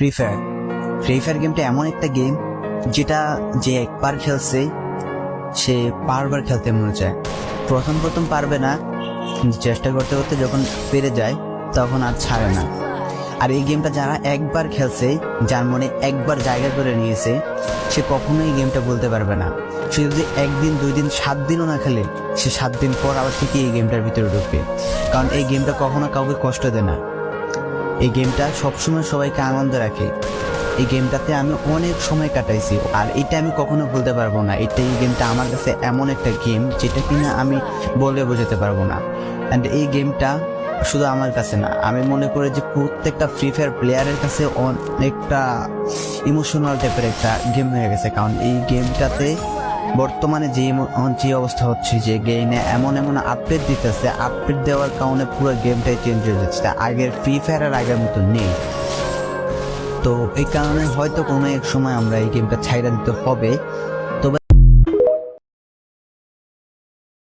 Free fire গেমটা এমন একটা গেম যেটা যে একবার খেলছে সে বারবার খেলতে মনে চায়। প্রথম পারবে না, কিন্তু চেষ্টা করতে করতে যখন পেরে যায় তখন আর ছাড়ে না। আর এই গেমটা যারা একবার খেলছে, যার মনে একবার জায়গা করে নিয়েছে, সে কখনোই এই গেমটা বলতে পারবে না। সে যদি একদিন 2 দিন 7 দিনও না খেলে, সে 7 দিন পর আবার থেকে এই গেমটার ভিতরে ঢুকবে। কারণ এই গেমটা কখনো কাউকে কষ্ট দেয় না। এই গেমটা সবসময় সবাইকে আনন্দ রাখে। এই গেমটাতে আমি অনেক সময় কাটাইছি, আর এটা আমি কখনো ভুলতে পারবো না। এই গেমটা আমার কাছে এমন একটা গেম যেটা কিনা আমি বলে বোঝাতে পারবো না। অ্যান্ড এই গেমটা শুধু আমার কাছে না, আমি মনে করি যে প্রত্যেকটা ফ্রি ফায়ার প্লেয়ারের কাছে অনেকটা ইমোশনাল টাইপের একটা গেম হয়ে গেছে। কারণ এই গেমটাতে বর্তমানে যে অবস্থা হচ্ছে, যে গেমে এমন আপডেট দিতেছে, আপডেট দেওয়ার কারণে পুরো গেমটাই চেঞ্জ হয়ে যাচ্ছে। আগের ফ্রি ফায়ার আর আগের মতো নেই। তো এই কারণে হয়তো কোনো এক সময় আমরা এই গেমটা ছাইড়া দিতে হবে।